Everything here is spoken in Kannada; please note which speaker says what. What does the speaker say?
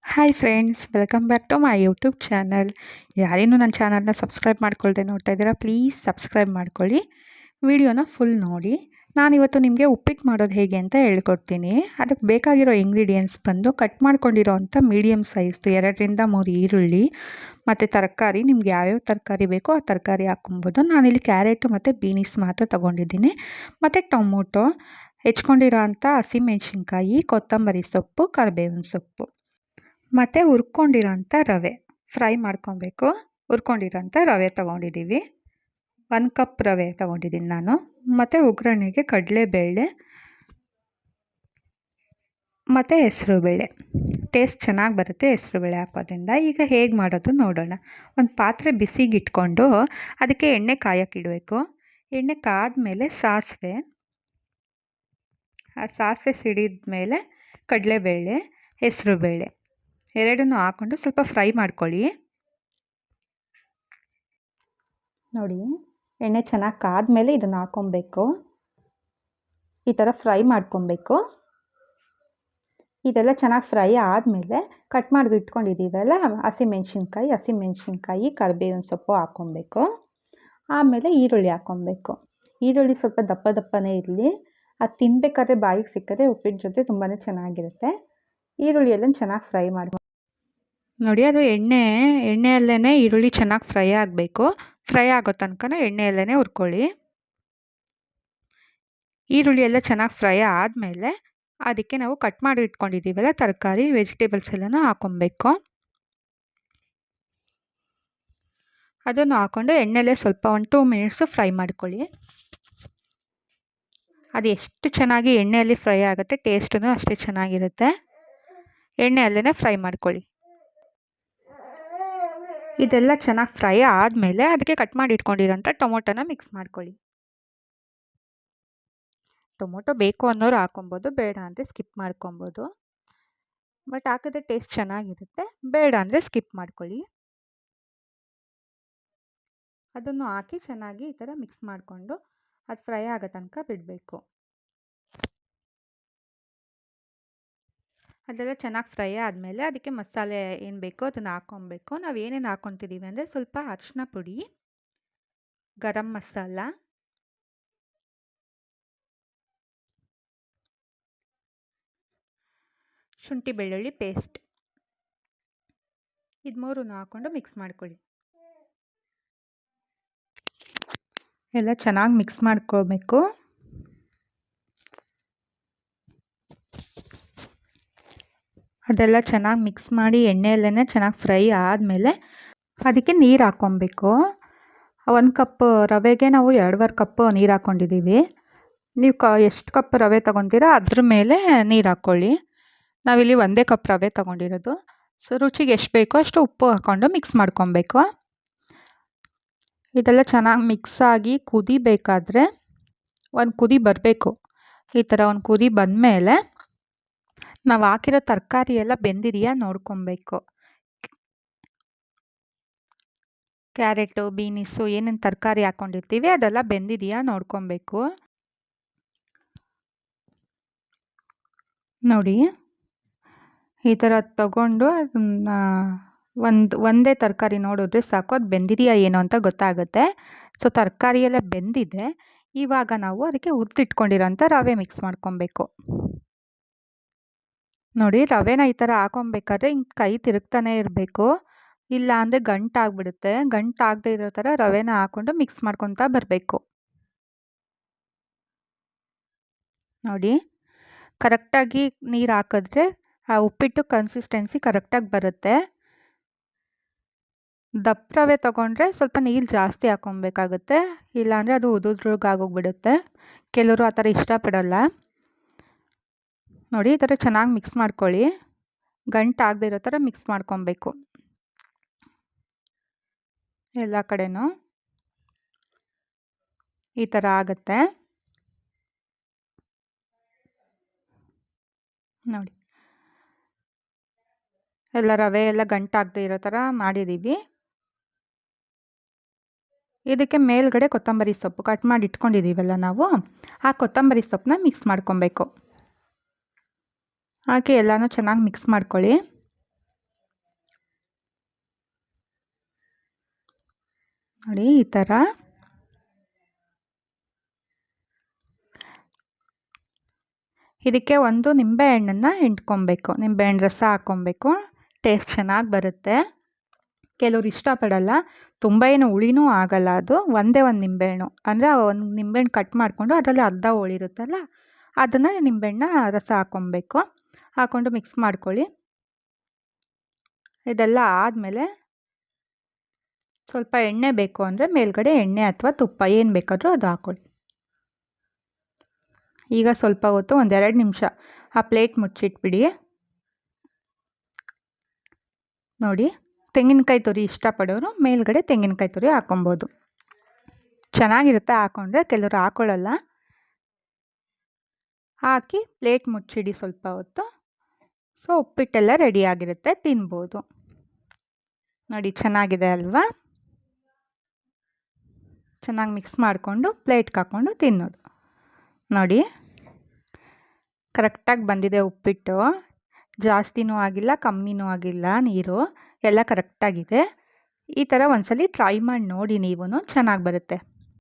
Speaker 1: Hi friends, welcome back to my YouTube channel. ಯಾರೇನು ನನ್ನ ಚಾನಲ್ನ ಸಬ್ಸ್ಕ್ರೈಬ್ ಮಾಡ್ಕೊಳ್ದೆ ನೋಡ್ತಾ ಇದ್ದೀರಾ, ಪ್ಲೀಸ್ ಸಬ್ಸ್ಕ್ರೈಬ್ ಮಾಡ್ಕೊಳ್ಳಿ. ವಿಡಿಯೋನ ಫುಲ್ ನೋಡಿ. ನಾನಿವತ್ತು ನಿಮಗೆ ಉಪ್ಪಿಟ್ಟು ಮಾಡೋದು ಹೇಗೆ ಅಂತ ಹೇಳ್ಕೊಡ್ತೀನಿ. ಅದಕ್ಕೆ ಬೇಕಾಗಿರೋ ಇಂಗ್ರೀಡಿಯೆಂಟ್ಸ್ ಬಂದು ಕಟ್ ಮಾಡ್ಕೊಂಡಿರೋ ಅಂಥ ಮೀಡಿಯಮ್ ಸೈಜ್ದು 2-3 ಈರುಳ್ಳಿ ಮತ್ತು ತರಕಾರಿ. ನಿಮ್ಗೆ ಯಾವ್ಯಾವ ತರಕಾರಿ ಬೇಕೋ ಆ ತರಕಾರಿ ಹಾಕ್ಕೊಬೋದು. ನಾನಿಲ್ಲಿ ಕ್ಯಾರೆಟು ಮತ್ತು ಬೀನೀಸ್ ಮಾತ್ರ ತೊಗೊಂಡಿದ್ದೀನಿ. ಮತ್ತು ಟೊಮೊಟೊ, ಹೆಚ್ಕೊಂಡಿರೋ ಅಂಥ ಹಸಿಮೆಣ್ಸಿನ್ಕಾಯಿ, ಕೊತ್ತಂಬರಿ ಸೊಪ್ಪು, ಕರಿಬೇವಿನ ಸೊಪ್ಪು ಮತ್ತು ಹುರ್ಕೊಂಡಿರೋಂಥ ರವೆ. ಫ್ರೈ ಮಾಡ್ಕೊಬೇಕು. ಹುರ್ಕೊಂಡಿರೋಂಥ ರವೆ ತೊಗೊಂಡಿದ್ದೀವಿ. 1 ಕಪ್ ರವೆ ತೊಗೊಂಡಿದ್ದೀನಿ ನಾನು. ಮತ್ತು ಒಗ್ಗರಣೆಗೆ ಕಡಲೆಬೇಳೆ ಮತ್ತು ಹೆಸರುಬೇಳೆ. ಟೇಸ್ಟ್ ಚೆನ್ನಾಗಿ ಬರುತ್ತೆ ಹೆಸರುಬೇಳೆ ಹಾಕೋದ್ರಿಂದ. ಈಗ ಹೇಗೆ ಮಾಡೋದು ನೋಡೋಣ. ಒಂದು ಪಾತ್ರೆ ಬಿಸಿಗೆ ಇಟ್ಕೊಂಡು ಅದಕ್ಕೆ ಎಣ್ಣೆ ಕಾಯೋಕ್ಕಿಡಬೇಕು. ಎಣ್ಣೆ ಕಾದ್ಮೇಲೆ ಸಾಸಿವೆ, ಆ ಸಾಸಿವೆ ಸಿಡಿದ ಮೇಲೆ ಕಡಲೆಬೇಳೆ, ಹೆಸರುಬೇಳೆ ಎರಡನ್ನೂ ಹಾಕ್ಕೊಂಡು ಸ್ವಲ್ಪ ಫ್ರೈ ಮಾಡ್ಕೊಳ್ಳಿ. ನೋಡಿ, ಎಣ್ಣೆ ಚೆನ್ನಾಗಿ ಕಾದ್ಮೇಲೆ ಇದನ್ನು ಹಾಕ್ಕೊಬೇಕು. ಈ ಥರ ಫ್ರೈ ಮಾಡ್ಕೊಬೇಕು. ಇದೆಲ್ಲ ಚೆನ್ನಾಗಿ ಫ್ರೈ ಆದಮೇಲೆ ಕಟ್ ಮಾಡಿ ಇಟ್ಕೊಂಡಿದ್ದೀವಲ್ಲ ಹಸಿಮೆಣ್ಸಿನ್ಕಾಯಿ, ಕರಿಬೇವಿನ ಸೊಪ್ಪು ಹಾಕ್ಕೊಬೇಕು. ಆಮೇಲೆ ಈರುಳ್ಳಿ ಹಾಕ್ಕೊಬೇಕು. ಈರುಳ್ಳಿ ಸ್ವಲ್ಪ ದಪ್ಪ ದಪ್ಪನೇ ಇರಲಿ. ಅದು ತಿನ್ನಬೇಕಾದ್ರೆ ಬಾಯಿಗೆ ಸಿಕ್ಕರೆ ಉಪ್ಪಿಟ್ಟು ಜೊತೆ ತುಂಬಾ ಚೆನ್ನಾಗಿರುತ್ತೆ. ಈರುಳ್ಳಿ ಎಲ್ಲ ಚೆನ್ನಾಗಿ ಫ್ರೈ ಮಾಡಿ ನೋಡಿ. ಅದು ಎಣ್ಣೆಯಲ್ಲೇ ಈರುಳ್ಳಿ ಚೆನ್ನಾಗಿ ಫ್ರೈ ಆಗಬೇಕು. ಫ್ರೈ ಆಗೋ ತನಕ ಎಣ್ಣೆಯಲ್ಲೇ ಹುರ್ಕೊಳ್ಳಿ. ಈರುಳ್ಳಿ ಎಲ್ಲ ಚೆನ್ನಾಗಿ ಫ್ರೈ ಆದಮೇಲೆ ಅದಕ್ಕೆ ನಾವು ಕಟ್ ಮಾಡಿ ಇಟ್ಕೊಂಡಿದ್ದೀವಲ್ಲ ತರಕಾರಿ, ವೆಜಿಟೇಬಲ್ಸ್ ಎಲ್ಲನೂ ಹಾಕ್ಕೊಬೇಕು. ಅದನ್ನು ಹಾಕ್ಕೊಂಡು ಎಣ್ಣೆಲೇ ಸ್ವಲ್ಪ 1-2 ಮಿನಿಟ್ಸು ಫ್ರೈ ಮಾಡ್ಕೊಳ್ಳಿ. ಅದು ಎಷ್ಟು ಚೆನ್ನಾಗಿ ಎಣ್ಣೆಯಲ್ಲಿ ಫ್ರೈ ಆಗುತ್ತೆ, ಟೇಸ್ಟೂ ಅಷ್ಟೇ ಚೆನ್ನಾಗಿರುತ್ತೆ. ಎಣ್ಣೆಯಲ್ಲೇ ಫ್ರೈ ಮಾಡ್ಕೊಳ್ಳಿ. ಇದೆಲ್ಲ ಚೆನ್ನಾಗಿ ಫ್ರೈ ಆದಮೇಲೆ ಅದಕ್ಕೆ ಕಟ್ ಮಾಡಿ ಇಟ್ಕೊಂಡಿರೋಂಥ ಟೊಮೊಟೊನ ಮಿಕ್ಸ್ ಮಾಡ್ಕೊಳ್ಳಿ. ಟೊಮೊಟೊ ಬೇಕು ಅನ್ನೋರು ಹಾಕೊಬೋದು, ಬೇಡ ಅಂದರೆ ಸ್ಕಿಪ್ ಮಾಡ್ಕೊಬೋದು. ಬಟ್ ಹಾಕಿದ್ರೆ ಟೇಸ್ಟ್ ಚೆನ್ನಾಗಿರುತ್ತೆ. ಬೇಡ ಅಂದರೆ ಸ್ಕಿಪ್ ಮಾಡ್ಕೊಳ್ಳಿ. ಅದನ್ನು ಹಾಕಿ ಚೆನ್ನಾಗಿ ಈ ಥರ ಮಿಕ್ಸ್ ಮಾಡಿಕೊಂಡು ಅದು ಫ್ರೈ ಆಗೋ ತನಕ ಬಿಡಬೇಕು. ಅದೆಲ್ಲ ಚೆನ್ನಾಗಿ ಫ್ರೈ ಆದಮೇಲೆ ಅದಕ್ಕೆ ಮಸಾಲೆ ಏನು ಬೇಕೋ ಅದನ್ನು ಹಾಕ್ಕೊಬೇಕು. ನಾವು ಏನೇನು ಹಾಕ್ಕೊತಿದ್ದೀವಿ ಅಂದರೆ ಸ್ವಲ್ಪ ಅರಿಶಿನ ಪುಡಿ, ಗರಂ ಮಸಾಲ, ಶುಂಠಿ ಬೆಳ್ಳುಳ್ಳಿ ಪೇಸ್ಟ್, ಇದು ಮೂರನ್ನು ಹಾಕ್ಕೊಂಡು ಮಿಕ್ಸ್ ಮಾಡ್ಕೊಳ್ಳಿ. ಎಲ್ಲ ಚೆನ್ನಾಗಿ ಮಿಕ್ಸ್ ಮಾಡ್ಕೋಬೇಕು. ಅದೆಲ್ಲ ಚೆನ್ನಾಗಿ ಮಿಕ್ಸ್ ಮಾಡಿ ಎಣ್ಣೆಯಲ್ಲೇ ಚೆನ್ನಾಗಿ ಫ್ರೈ ಆದಮೇಲೆ ಅದಕ್ಕೆ ನೀರು ಹಾಕ್ಕೊಬೇಕು. 1 ಕಪ್ ರವೆಗೆ ನಾವು 2.5 ಕಪ್ ನೀರು ಹಾಕ್ಕೊಂಡಿದ್ದೀವಿ. ನೀವು ಎಷ್ಟು ಕಪ್ ರವೆ ತೊಗೊತೀರಾ ಅದ್ರ ಮೇಲೆ ನೀರು ಹಾಕ್ಕೊಳ್ಳಿ. ನಾವಿಲ್ಲಿ 1 ಕಪ್ ರವೆ ತೊಗೊಂಡಿರೋದು. ಸೊ ರುಚಿಗೆ ಎಷ್ಟು ಬೇಕೋ ಅಷ್ಟು ಉಪ್ಪು ಹಾಕ್ಕೊಂಡು ಮಿಕ್ಸ್ ಮಾಡ್ಕೊಬೇಕು. ಇದೆಲ್ಲ ಚೆನ್ನಾಗಿ ಮಿಕ್ಸ್ ಆಗಿ ಕುದಿಬೇಕಾದ್ರೆ ಒಂದು ಕುದಿ ಬರಬೇಕು. ಈ ಥರ ಒಂದು ಕುದಿ ಬಂದಮೇಲೆ ನಾವು ಹಾಕಿರೋ ತರಕಾರಿ ಎಲ್ಲ ಬೆಂದಿದೆಯಾ ನೋಡ್ಕೊಬೇಕು. ಕ್ಯಾರೆಟು, ಬೀನೀಸು ಏನೇನು ತರಕಾರಿ ಹಾಕ್ಕೊಂಡಿರ್ತೀವಿ ಅದೆಲ್ಲ ಬೆಂದಿದೆಯಾ ನೋಡ್ಕೊಬೇಕು. ನೋಡಿ, ಈ ಥರ ತಗೊಂಡು ಅದನ್ನು ಒಂದೇ ತರಕಾರಿ ನೋಡಿದ್ರೆ ಸಾಕು, ಅದು ಬೆಂದಿದೆಯಾ ಏನೋ ಅಂತ ಗೊತ್ತಾಗುತ್ತೆ. ಸೊ ತರಕಾರಿ ಎಲ್ಲ ಬೆಂದಿದೆ. ಇವಾಗ ನಾವು ಅದಕ್ಕೆ ಹುರಿದಿಟ್ಕೊಂಡಿರೋಂಥ ರವೆ ಮಿಕ್ಸ್ ಮಾಡ್ಕೊಬೇಕು. ನೋಡಿ, ರವೆನ ಈ ಥರ ಹಾಕೊಬೇಕಾದ್ರೆ ಹಿಂಗೆ ಕೈ ತಿರುಗ್ತಾನೆ ಇರಬೇಕು. ಇಲ್ಲ ಅಂದರೆ ಗಂಟಾಗ್ಬಿಡುತ್ತೆ. ಗಂಟಾಗದೇ ಇರೋ ಥರ ರವೆನ ಹಾಕ್ಕೊಂಡು ಮಿಕ್ಸ್ ಮಾಡ್ಕೊತಾ ಬರಬೇಕು. ನೋಡಿ, ಕರೆಕ್ಟಾಗಿ ನೀರು ಹಾಕಿದ್ರೆ ಆ ಉಪ್ಪಿಟ್ಟು ಕನ್ಸಿಸ್ಟೆನ್ಸಿ ಕರೆಕ್ಟಾಗಿ ಬರುತ್ತೆ. ದಪ್ಪ ರವೆ ತೊಗೊಂಡ್ರೆ ಸ್ವಲ್ಪ ನೀರು ಜಾಸ್ತಿ ಹಾಕ್ಕೊಬೇಕಾಗುತ್ತೆ. ಇಲ್ಲಾಂದರೆ ಅದು ಉದುರುಗಾಗೋಗ್ಬಿಡುತ್ತೆ. ಕೆಲವರು ಆ ಥರ ಇಷ್ಟಪಡಲ್ಲ. ನೋಡಿ, ಈ ಥರ ಚೆನ್ನಾಗಿ ಮಿಕ್ಸ್ ಮಾಡ್ಕೊಳ್ಳಿ. ಗಂಟಾಗದೇ ಇರೋ ಥರ ಮಿಕ್ಸ್ ಮಾಡ್ಕೊಬೇಕು ಎಲ್ಲ ಕಡೆನೂ. ಈ ಥರ ಆಗುತ್ತೆ ನೋಡಿ. ಎಲ್ಲ ರವೆ ಎಲ್ಲ ಗಂಟಾಗದೇ ಇರೋ ಥರ ಮಾಡಿದ್ದೀವಿ. ಇದಕ್ಕೆ ಮೇಲ್ಗಡೆ ಕೊತ್ತಂಬರಿ ಸೊಪ್ಪು ಕಟ್ ಮಾಡಿ ಇಟ್ಕೊಂಡಿದ್ದೀವಲ್ಲ ನಾವು, ಆ ಕೊತ್ತಂಬರಿ ಸೊಪ್ಪನ್ನ ಮಿಕ್ಸ್ ಮಾಡ್ಕೊಬೇಕು. ಹಾಕಿ ಎಲ್ಲನೂ ಚೆನ್ನಾಗಿ ಮಿಕ್ಸ್ ಮಾಡ್ಕೊಳ್ಳಿ. ನೋಡಿ ಈ ಥರ. ಇದಕ್ಕೆ ಒಂದು ನಿಂಬೆಹಣ್ಣನ್ನು ಹಿಂಡ್ಕೊಬೇಕು, ನಿಂಬೆಹಣ್ಣು ರಸ ಹಾಕ್ಕೊಬೇಕು. ಟೇಸ್ಟ್ ಚೆನ್ನಾಗಿ ಬರುತ್ತೆ. ಕೆಲವ್ರು ಇಷ್ಟಪಡಲ್ಲ, ತುಂಬ ಏನು ಹುಳಿನೂ ಆಗಲ್ಲ ಅದು. ಒಂದೇ ಒಂದು ನಿಂಬೆಹಣ್ಣು ಅಂದರೆ ಒಂದು ನಿಂಬೆಹಣ್ಣು ಕಟ್ ಮಾಡಿಕೊಂಡು ಅದರಲ್ಲಿ ಅರ್ಧ ಹೋಳಿರುತ್ತಲ್ಲ ಅದನ್ನು ನಿಂಬೆಹಣ್ಣ ರಸ ಹಾಕ್ಕೊಬೇಕು. ಹಾಕ್ಕೊಂಡು ಮಿಕ್ಸ್ ಮಾಡ್ಕೊಳ್ಳಿ. ಇದೆಲ್ಲ ಆದಮೇಲೆ ಸ್ವಲ್ಪ ಎಣ್ಣೆ ಬೇಕು ಅಂದರೆ ಮೇಲ್ಗಡೆ ಎಣ್ಣೆ ಅಥವಾ ತುಪ್ಪ ಏನು ಬೇಕಾದರೂ ಅದು ಹಾಕ್ಕೊಳ್ಳಿ. ಈಗ ಸ್ವಲ್ಪ ಹೊತ್ತು 1-2 ನಿಮಿಷ ಆ ಪ್ಲೇಟ್ ಮುಚ್ಚಿಟ್ಬಿಡಿ. ನೋಡಿ, ತೆಂಗಿನಕಾಯಿ ತುರಿ ಇಷ್ಟಪಡೋರು ಮೇಲ್ಗಡೆ ತೆಂಗಿನಕಾಯಿ ತುರಿ ಹಾಕ್ಕೊಬೋದು. ಚೆನ್ನಾಗಿರುತ್ತೆ ಹಾಕ್ಕೊಂಡ್ರೆ, ಕೆಲವರು ಹಾಕ್ಕೊಳ್ಳಲ್ಲ. ಹಾಕಿ ಪ್ಲೇಟ್ ಮುಚ್ಚಿಡಿ ಸ್ವಲ್ಪ ಹೊತ್ತು. ಸೊ ಉಪ್ಪಿಟ್ಟೆಲ್ಲ ರೆಡಿಯಾಗಿರುತ್ತೆ, ತಿನ್ಬೋದು. ನೋಡಿ ಚೆನ್ನಾಗಿದೆ ಅಲ್ವಾ? ಚೆನ್ನಾಗಿ ಮಿಕ್ಸ್ ಮಾಡಿಕೊಂಡು ಪ್ಲೇಟ್ಗೆ ಹಾಕ್ಕೊಂಡು ತಿನ್ನೋದು. ನೋಡಿ ಕರೆಕ್ಟಾಗಿ ಬಂದಿದೆ ಉಪ್ಪಿಟ್ಟು. ಜಾಸ್ತಿನೂ ಆಗಿಲ್ಲ, ಕಮ್ಮಿನೂ ಆಗಿಲ್ಲ, ನೀರು ಎಲ್ಲ ಕರೆಕ್ಟಾಗಿದೆ. ಈ ಥರ ಒಂದ್ಸಲ ಟ್ರೈ ಮಾಡಿ ನೋಡಿ, ನೀವೂ ಚೆನ್ನಾಗಿ ಬರುತ್ತೆ.